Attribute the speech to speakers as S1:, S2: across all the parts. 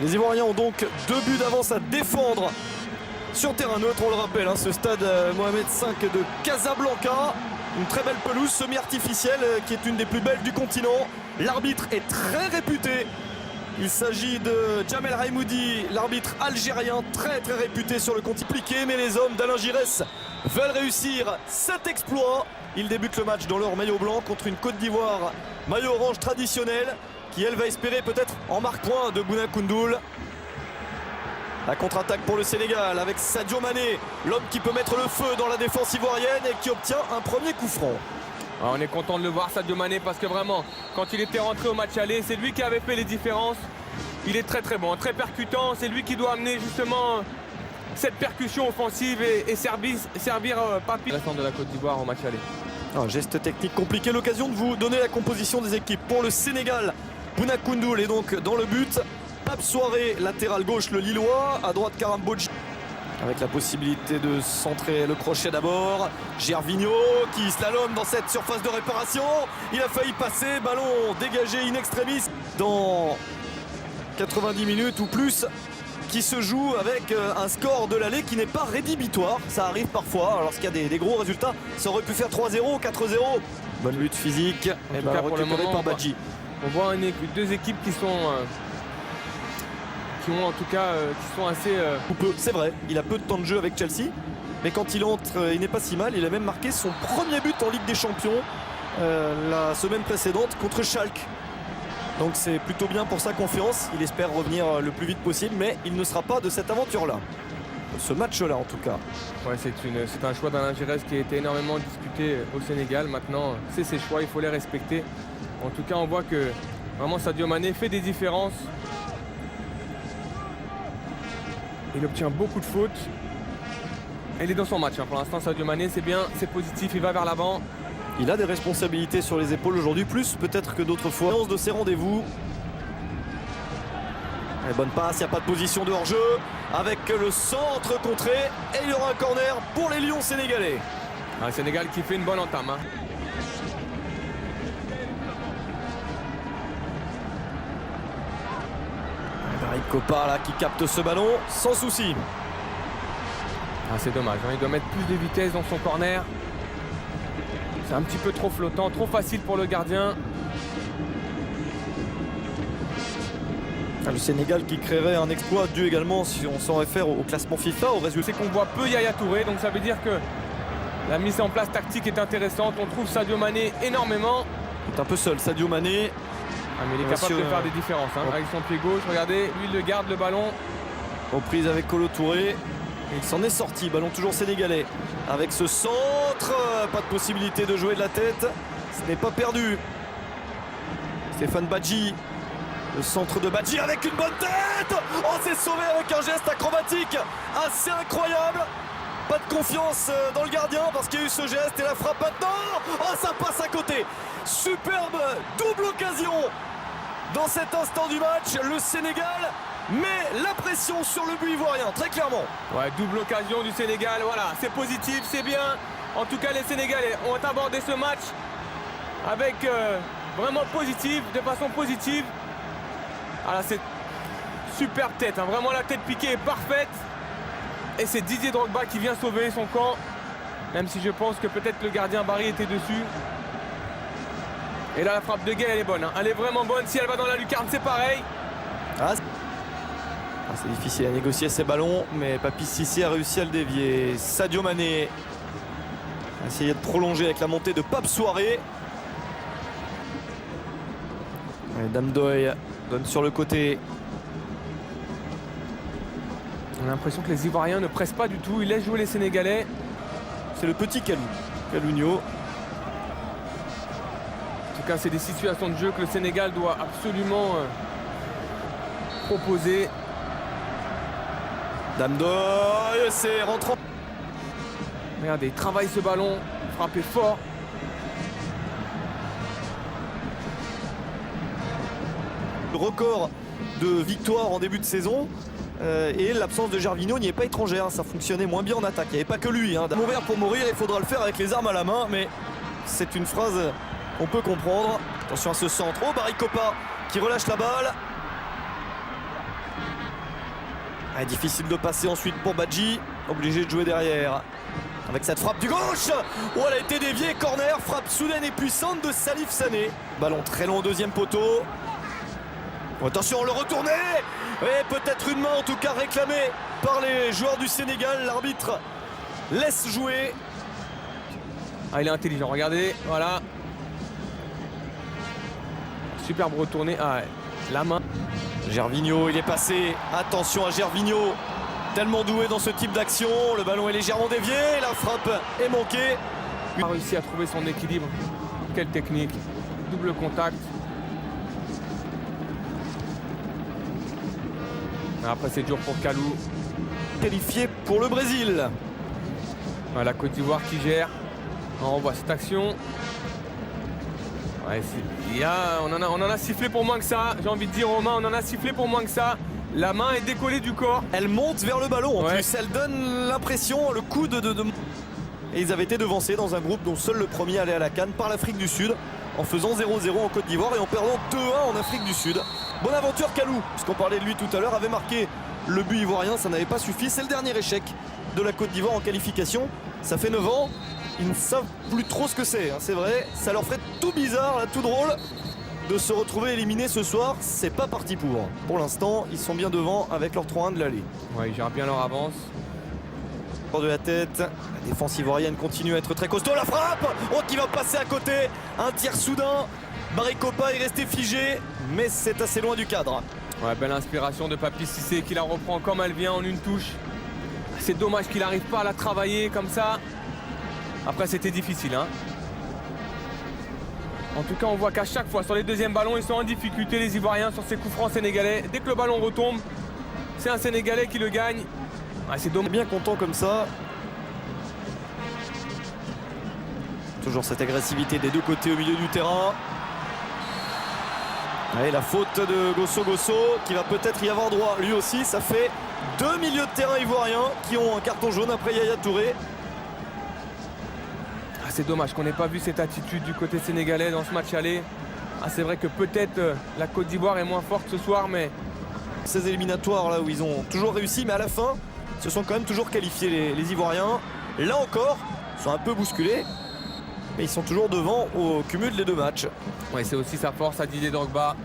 S1: Les Ivoiriens ont donc 2 buts d'avance à défendre sur terrain neutre, on le rappelle, hein, ce stade Mohamed V de Casablanca. Une très belle pelouse semi-artificielle qui est une des plus belles du continent. L'arbitre est très réputé. Il s'agit de Djamel Raimoudi, l'arbitre algérien, très réputé sur le continent. Mais les hommes d'Alain Giresse veulent réussir cet exploit. Ils débutent le match dans leur maillot blanc contre une Côte d'Ivoire maillot orange traditionnel qui elle va espérer peut-être en marque-point de Bouna Koundoul. La contre-attaque pour le Sénégal avec Sadio Mané, l'homme qui peut mettre le feu dans la défense ivoirienne et qui obtient un premier coup franc.
S2: Alors on est content de le voir, Sadio Mané, parce que vraiment, quand il était rentré au match aller, c'est lui qui avait fait les différences. Il est très bon, très percutant. C'est lui qui doit amener justement cette percussion offensive et servir Papi. La de la Côte d'Ivoire au match aller.
S1: Un geste technique compliqué, l'occasion de vous donner la composition des équipes. Pour le Sénégal, Bouna Koundoul est donc dans le but. Pape Souaré, latéral gauche, le Lillois. À droite, Karam Bodji. Avec la possibilité de centrer le crochet d'abord. Gervinho qui slalom dans cette surface de réparation. Il a failli passer, ballon dégagé in extremis dans 90 minutes ou plus, qui se joue avec un score de l'aller qui n'est pas rédhibitoire. Ça arrive parfois, lorsqu'il y a des gros résultats. Ça aurait pu faire 3-0, 4-0. Bonne lutte physique, et
S2: cas, pour le moment,
S1: par Badji.
S2: On voit deux équipes qui sont assez...
S1: C'est vrai, il a peu de temps de jeu avec Chelsea, mais quand il entre, il n'est pas si mal. Il a même marqué son premier but en Ligue des Champions la semaine précédente contre Schalke. Donc c'est plutôt bien pour sa confiance. Il espère revenir le plus vite possible, mais il ne sera pas de cette aventure-là. Ce match-là, en tout cas.
S2: Ouais, c'est un choix d'Alain Giresse qui a été énormément discuté au Sénégal. Maintenant, c'est ses choix, il faut les respecter. En tout cas, on voit que vraiment Sadio Mané fait des différences. Il obtient beaucoup de fautes. Et il est dans son match. Pour l'instant, Sadio Mané, c'est bien, c'est positif, il va vers l'avant.
S1: Il a des responsabilités sur les épaules aujourd'hui, plus peut-être que d'autres fois. De ses rendez-vous. Bonne passe, il n'y a pas de position de hors-jeu. Avec le centre contré. Et il y aura un corner pour les Lions sénégalais.
S2: Le Sénégal qui fait une bonne entame.
S1: Barry Kopa là, qui capte ce ballon sans souci.
S2: C'est dommage, il doit mettre plus de vitesse dans son corner. C'est un petit peu trop flottant, trop facile pour le gardien.
S1: Le Sénégal qui créerait un exploit dû également, si on s'en réfère au classement FIFA, au résultat.
S2: C'est qu'on voit peu Yaya Touré, donc ça veut dire que la mise en place tactique est intéressante. On trouve Sadio Mané énormément.
S1: Il est un peu seul, Sadio Mané.
S2: Mais il est capable de faire des différences avec son pied gauche. Regardez, lui il le garde le ballon.
S1: Reprise avec Kolo Touré. Il s'en est sorti, ballon toujours sénégalais. Avec ce centre, pas de possibilité de jouer de la tête. Ce n'est pas perdu. Stéphane Badji. Le centre de Badji avec une bonne tête. Oh, c'est sauvé avec un geste acrobatique assez incroyable. Pas de confiance dans le gardien parce qu'il y a eu ce geste et la frappe maintenant. Oh, ça passe à côté. Superbe double occasion. Dans cet instant du match, le Sénégal met la pression sur le but ivoirien, très clairement.
S2: Ouais, double occasion du Sénégal, voilà, c'est positif, c'est bien. En tout cas, les Sénégalais ont abordé ce match avec vraiment positif, de façon positive. Voilà, c'est superbe tête, vraiment la tête piquée est parfaite. Et c'est Didier Drogba qui vient sauver son camp, même si je pense que peut-être le gardien Barry était dessus. Et là, la frappe de Gueye, elle est bonne, elle est vraiment bonne. Si elle va dans la lucarne, c'est pareil.
S1: C'est difficile à négocier ces ballons, mais Papi Cissé a réussi à le dévier. Sadio Mané a essayé de prolonger avec la montée de Pape Souaré. Dame Doy donne sur le côté.
S2: On a l'impression que les Ivoiriens ne pressent pas du tout, ils laissent jouer les Sénégalais.
S1: C'est le petit Kalunio.
S2: En tout cas, c'est des situations de jeu que le Sénégal doit absolument proposer.
S1: Dame Doy, c'est rentrant.
S2: Regardez, il travaille ce ballon, frappé fort.
S1: Le record de victoires en début de saison. Et l'absence de Gervinho n'y est pas étrangère. Ça fonctionnait moins bien en attaque. Il n'y avait pas que lui. Mourir pour mourir, il faudra le faire avec les armes à la main. Mais c'est une phrase qu'on peut comprendre. Attention à ce centre. Oh, Barry Kopa qui relâche la balle. Ah, difficile de passer ensuite pour Badji, obligé de jouer derrière. Avec cette frappe du gauche, oh, elle a été déviée, corner, frappe soudaine et puissante de Salif Sané. Ballon très long au deuxième poteau. Oh, attention, le retourné. Et peut-être une main en tout cas réclamée par les joueurs du Sénégal. L'arbitre laisse jouer.
S2: Ah, il est intelligent, regardez, voilà. Superbe retourné, ah ouais, la main.
S1: Gervinho, il est passé. Attention à Gervinho. Tellement doué dans ce type d'action. Le ballon est légèrement dévié. La frappe est manquée.
S2: Il a réussi à trouver son équilibre. Quelle technique. Double contact. Après, c'est dur pour Kalou.
S1: Qualifié pour le Brésil.
S2: La Côte d'Ivoire qui gère. On revoit cette action. Ouais, on en a sifflé pour moins que ça. J'ai envie de dire, Romain, on en a sifflé pour moins que ça. La main est décollée du corps.
S1: Elle monte vers le ballon en plus. Elle donne l'impression, le coup de... Et ils avaient été devancés dans un groupe dont seul le premier allait à la CAN par l'Afrique du Sud, en faisant 0-0 en Côte d'Ivoire et en perdant 2-1 en Afrique du Sud. Bonaventure Kalou, puisqu'on parlait de lui tout à l'heure, avait marqué le but ivoirien. Ça n'avait pas suffi. C'est le dernier échec de la Côte d'Ivoire en qualification. Ça fait 9 ans. Ils ne savent plus trop ce que c'est, hein, c'est vrai. Ça leur ferait tout bizarre, là, tout drôle de se retrouver éliminés ce soir. C'est pas parti pour. Pour l'instant, ils sont bien devant avec leur 3-1 de l'aller.
S2: Ouais, ils gèrent bien leur avance.
S1: De la tête, la défense ivoirienne continue à être très costaud. La frappe, oh, qui va passer à côté. Un tir soudain. Barry-Kopa est resté figé, mais c'est assez loin du cadre.
S2: Ouais, belle inspiration de Papi Cissé qui la reprend comme elle vient en une touche. C'est dommage qu'il n'arrive pas à la travailler comme ça. Après, c'était difficile, hein. En tout cas, on voit qu'à chaque fois, sur les deuxièmes ballons, ils sont en difficulté, les Ivoiriens, sur ces coups francs sénégalais. Dès que le ballon retombe, c'est un Sénégalais qui le gagne. Ah, c'est dommage.
S1: Bien content comme ça. Toujours cette agressivité des deux côtés au milieu du terrain. Allez, la faute de Gosso qui va peut-être y avoir droit. Lui aussi, ça fait deux milieux de terrain ivoiriens qui ont un carton jaune après Yaya Touré.
S2: C'est dommage qu'on n'ait pas vu cette attitude du côté sénégalais dans ce match aller. Ah, c'est vrai que peut-être la Côte d'Ivoire est moins forte ce soir, mais...
S1: Ces éliminatoires là où ils ont toujours réussi, mais à la fin, ils se sont quand même toujours qualifiés les Ivoiriens. Là encore, ils sont un peu bousculés, mais ils sont toujours devant au cumul des deux matchs.
S2: Ouais, c'est aussi sa force à Didier Drogba.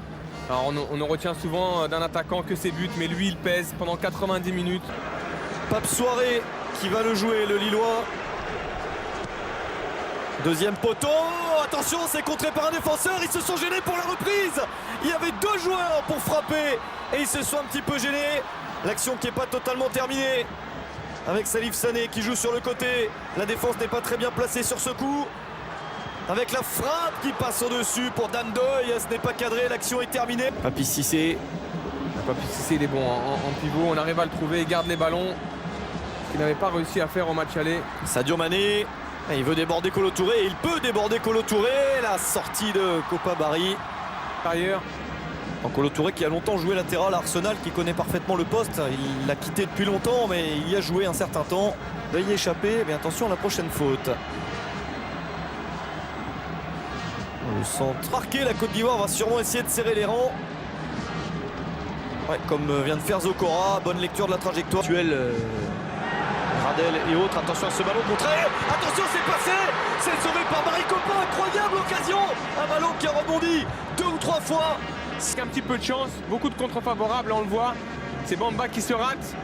S2: Alors on ne retient souvent d'un attaquant que ses buts, mais lui il pèse pendant 90 minutes.
S1: Pape Soirée qui va le jouer, le Lillois. Deuxième poteau, attention, c'est contré par un défenseur, ils se sont gênés pour la reprise. Il y avait deux joueurs pour frapper et ils se sont un petit peu gênés. L'action qui n'est pas totalement terminée avec Salif Sané qui joue sur le côté. La défense n'est pas très bien placée sur ce coup. Avec la frappe qui passe au-dessus pour Dandoy, ce n'est pas cadré, l'action est terminée. Papi Cissé.
S2: Papi Cissé, il est bon en pivot, on arrive à le trouver, il garde les ballons. Ce qu'il n'avait pas réussi à faire au match aller.
S1: Sadio Mané. Il veut déborder Kolo Touré et il peut déborder Kolo Touré. La sortie de Kopa Barry.
S2: Ailleurs.
S1: Kolo Touré qui a longtemps joué latéral à Arsenal, qui connaît parfaitement le poste. Il l'a quitté depuis longtemps, mais il y a joué un certain temps. Il va y échapper, mais attention à la prochaine faute. Le centre marqué, la Côte d'Ivoire va sûrement essayer de serrer les rangs. Ouais, comme vient de faire Zokora, bonne lecture de la trajectoire. Gradel et autres, attention à ce ballon contré. Attention, c'est passé. C'est sauvé par Barry-Kopa, incroyable occasion. Un ballon qui a rebondi 2 ou 3 fois.
S2: C'est un petit peu de chance, beaucoup de contre favorables, on le voit. C'est Bamba qui se rate.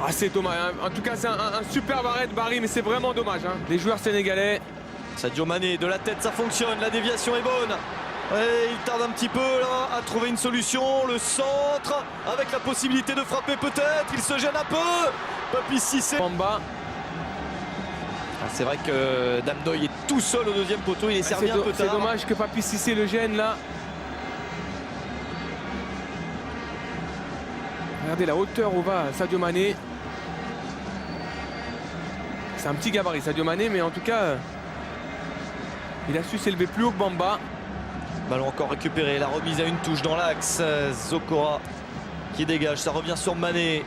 S2: Ah, c'est dommage, hein. En tout cas c'est un super arrêt de Barry, mais c'est vraiment dommage, hein. Les joueurs sénégalais.
S1: Sadio Mané, de la tête ça fonctionne, la déviation est bonne. Et il tarde un petit peu là à trouver une solution. Le centre avec la possibilité de frapper peut-être. Il se gêne un peu. Papi Cissé.
S2: Bamba.
S1: C'est vrai que Dandoy est tout seul au deuxième poteau. Il est servi un peu tard.
S2: C'est dommage que Papi Cissé le gêne là. Regardez la hauteur où va Sadio Mané. C'est un petit gabarit Sadio Mané, mais en tout cas il a su s'élever plus haut que Bamba.
S1: Ballon encore récupéré, la remise à une touche dans l'axe. Zokora qui dégage, ça revient sur Mané.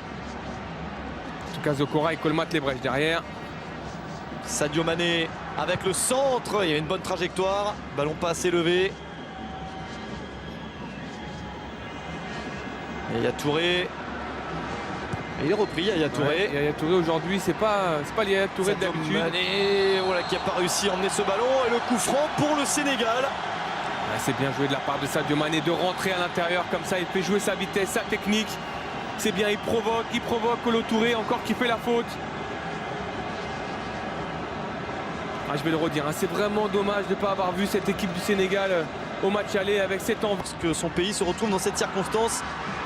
S2: En tout cas Zokora il colmate les brèches derrière.
S1: Sadio Mané avec le centre, il y a une bonne trajectoire, ballon pas assez levé. Et Yaya Touré. Et il est repris, Yaya Touré.
S2: Ouais, Yaya Touré aujourd'hui, c'est pas Yaya Touré d'habitude.
S1: Mané, voilà, qui n'a pas réussi à emmener ce ballon. Et le coup franc pour le Sénégal.
S2: C'est bien joué de la part de Sadio Mané de rentrer à l'intérieur comme ça. Il fait jouer sa vitesse, sa technique. C'est bien, il provoque Kolo Touré encore qui fait la faute. Je vais le redire, c'est vraiment dommage de ne pas avoir vu cette équipe du Sénégal au match aller avec cette envie.
S1: Parce que son pays se retrouve dans cette circonstance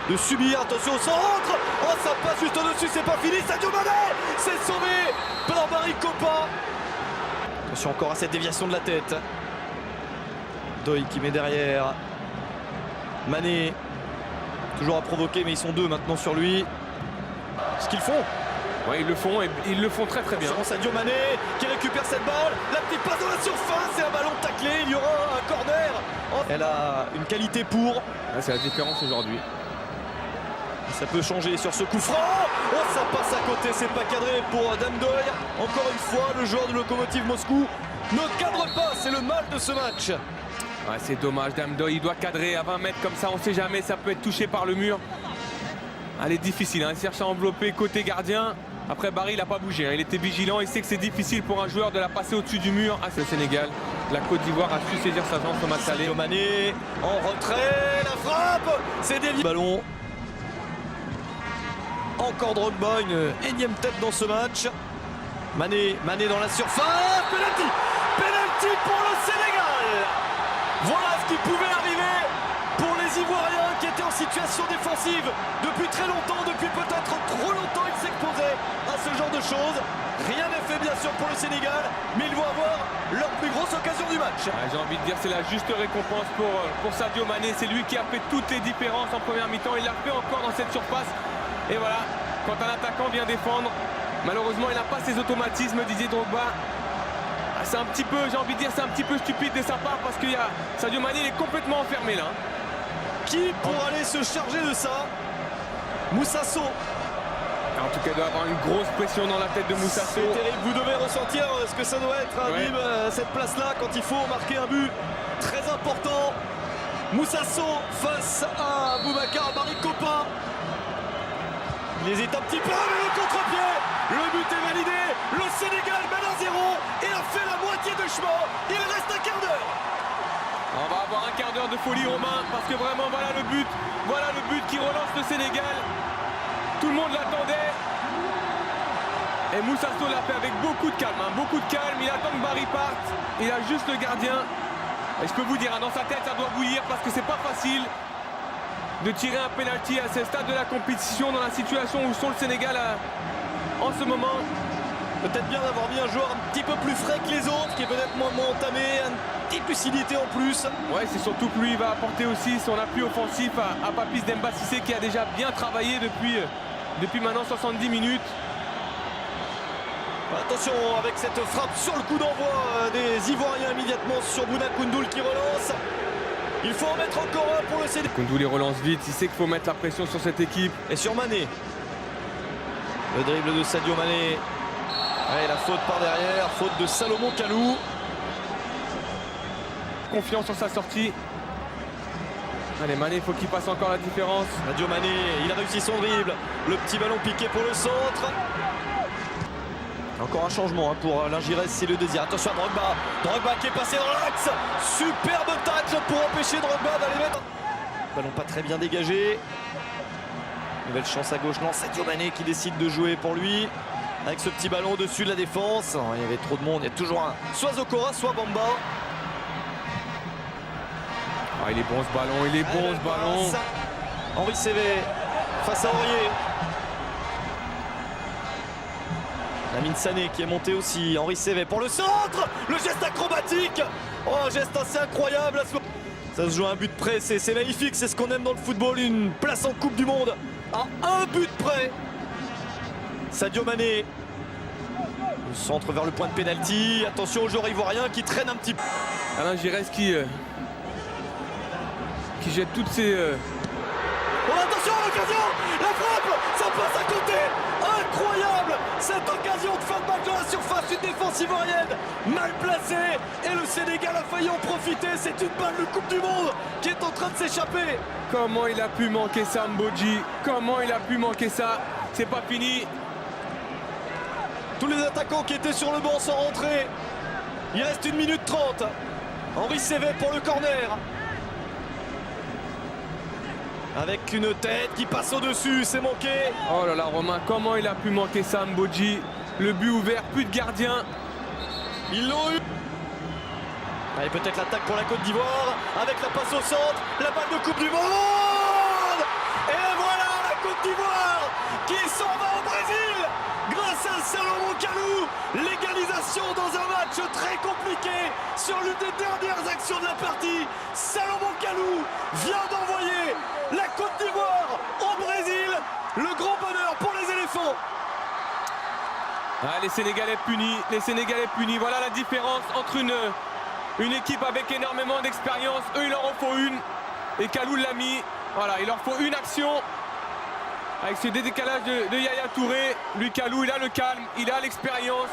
S1: de subir. Attention au centre. Oh, ça passe juste au-dessus, c'est pas fini. Sadio Mané, c'est sauvé par Barry Kopa. Attention encore à cette déviation de la tête. Doy qui met derrière. Mané, toujours à provoquer, mais ils sont deux maintenant sur lui. Ce qu'ils font.
S2: Ouais, ils le font très très bien.
S1: Sadio Mané qui récupère cette balle. La petite passe dans la surface et un ballon taclé. Il y aura un corner. Elle a une qualité pour.
S2: C'est la différence aujourd'hui.
S1: Ça peut changer sur ce coup franc. Oh, ça passe à côté. C'est pas cadré pour Damdoy. Encore une fois, le joueur du Lokomotiv Moscou ne cadre pas. C'est le mal de ce match.
S2: Ouais, c'est dommage. Damdoy, il doit cadrer à 20 mètres comme ça. On ne sait jamais. Ça peut être touché par le mur. Elle est difficile. Il cherche à envelopper côté gardien. Après, Barry, il n'a pas bougé. Il était vigilant. Il sait que c'est difficile pour un joueur de la passer au-dessus du mur. C'est le Sénégal. La Côte d'Ivoire a su saisir sa chance au match aller.
S1: Sadio Mané en retrait. La frappe. C'est dévié. Ballon. Encore Drogba. Une énième tête dans ce match. Mané dans la surface. Penalty. Penalty pour le Sénégal. Voilà ce qui pouvait arriver pour les Ivoiriens qui étaient en situation défensive depuis très longtemps, depuis peut-être trop longtemps. Ils s'exposaient à ce genre de choses. Rien n'est fait bien sûr pour le Sénégal, mais ils vont avoir leur plus grosse occasion du match.
S2: J'ai envie de dire c'est la juste récompense pour Sadio Mané. C'est lui qui a fait toutes les différences en première mi-temps. Il l'a fait encore dans cette surface. Et voilà, quand un attaquant vient défendre, malheureusement il n'a pas ses automatismes, Didier Drogba. C'est un petit peu, j'ai envie de dire, c'est un petit peu stupide de sa part parce que Sadio Mané il est complètement enfermé là.
S1: Qui pour aller se charger de ça? Moussasso.
S2: En tout cas, il doit avoir une grosse pression dans la tête de Moussasso.
S1: C'est terrible, vous devez ressentir ce que ça doit être, Habib, cette place-là, quand il faut marquer un but très important. Moussasso face à Boubacar Barry Kopa. Il hésite un petit peu, mais le contre-pied, le but est validé. Le Sénégal mène 1-0 et a fait la moitié de chemin. Il reste un quart d'heure.
S2: On va avoir un quart d'heure de folie Romain parce que vraiment voilà le but qui relance le Sénégal. Tout le monde l'attendait. Et Moussasso l'a fait avec beaucoup de calme, beaucoup de calme. Il attend que Barry parte. Il a juste le gardien. Et je peux vous dire, dans sa tête, ça doit bouillir parce que c'est pas facile de tirer un penalty à ce stade de la compétition dans la situation où sont le Sénégal en ce moment.
S1: Peut-être bien d'avoir mis un joueur un petit peu plus frais que les autres, qui est peut-être moins entamé, une petite lucidité en plus.
S2: Ouais, c'est surtout que lui, il va apporter aussi son appui offensif à Papis Demba Cissé qui a déjà bien travaillé depuis maintenant 70 minutes.
S1: Attention avec cette frappe sur le coup d'envoi des Ivoiriens immédiatement sur Bouna Koundoul qui relance. Il faut en mettre encore un pour le Sénégal.
S2: Koundoul il relance vite, il sait qu'il faut mettre la pression sur cette équipe.
S1: Et sur Mané. Le dribble de Sadio Mané. Ouais, la faute par derrière, faute de Salomon Kalou.
S2: Confiance sur sa sortie. Allez, Mané, il faut qu'il passe encore la différence.
S1: Sadio Mané, il a réussi son dribble. Le petit ballon piqué pour le centre. Encore un changement pour l'Ingirès, c'est le désir. Attention à Drogba. Drogba qui est passé dans l'axe. Superbe tacle pour empêcher Drogba d'aller mettre. Ballon pas très bien dégagé. Nouvelle chance à gauche. Non, Sadio Mané qui décide de jouer pour lui. Avec ce petit ballon au-dessus de la défense. Oh, il y avait trop de monde. Il y a toujours un. Soit Zokora, soit Bamba.
S2: Ah, il est bon ce ballon. Il est bon ce ballon.
S1: Henri Cévé face à Aurier. Lamine Sané qui est monté aussi. Henri Cévé pour le centre. Le geste acrobatique. Oh, un geste assez incroyable. Ça se joue à un but près. C'est magnifique. C'est ce qu'on aime dans le football. Une place en Coupe du Monde à un but près. Sadio Mané. Le centre vers le point de pénalty. Attention aux joueurs ivoiriens qui traînent un petit peu.
S2: Alain Giresse qui jette toutes ses
S1: Oh, attention à l'occasion, la frappe, ça passe à côté. Incroyable cette occasion de fin de match dans la surface, une défense ivoirienne mal placée et le Sénégal a failli en profiter. C'est une balle de Coupe du Monde qui est en train de s'échapper.
S2: Comment il a pu manquer ça, Mbodji? Comment il a pu manquer ça? C'est pas fini.
S1: Tous les attaquants qui étaient sur le banc sont rentrés. Il reste 1 minute 30. Henri Sévet pour le corner. Avec une tête qui passe au-dessus, c'est manqué.
S2: Oh là là, Romain, comment il a pu manquer ça, Mbodji? Le but ouvert, plus de gardien.
S1: Ils l'ont eu. Allez, peut-être l'attaque pour la Côte d'Ivoire. Avec la passe au centre, la balle de Coupe du Monde. Et voilà la Côte d'Ivoire qui s'en va au Brésil grâce à Salomon Kalou. L'égalisation dans un match très compliqué sur l'une des dernières actions de la partie. Salomon Kalou vient d'envoyer la Côte d'Ivoire au Brésil. Le grand bonheur pour les éléphants.
S2: Ah, les Sénégalais punis, voilà la différence entre une équipe avec énormément d'expérience. Eux, il leur en faut une et Kalou l'a mis. Voilà, il leur faut une action. Avec ce décalage de Yaya Touré, lui Kalou, il a le calme, il a l'expérience,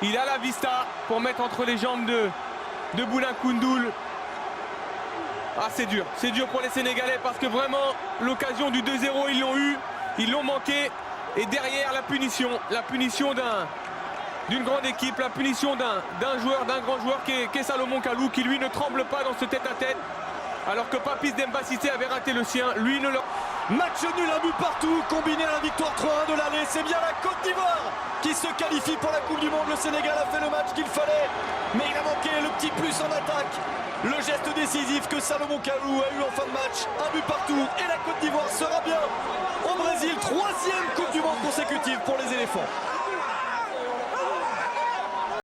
S2: il a la vista pour mettre entre les jambes de Boulin Koundoul. Ah, c'est dur pour les Sénégalais parce que vraiment l'occasion du 2-0 ils l'ont eu, ils l'ont manqué. Et derrière la punition d'une grande équipe, la punition d'un grand joueur qui est Salomon Kalou, qui lui ne tremble pas dans ce tête-à-tête. Alors que Papis Demba Cissé avait raté le sien, lui ne le...
S1: Match nul, un but partout, combiné à la victoire 3-1 de l'aller. C'est bien la Côte d'Ivoire qui se qualifie pour la Coupe du Monde. Le Sénégal a fait le match qu'il fallait, mais il a manqué le petit plus en attaque. Le geste décisif que Salomon Kalou a eu en fin de match. Un but partout et la Côte d'Ivoire sera bien au Brésil. 3e Coupe du Monde consécutive pour les éléphants.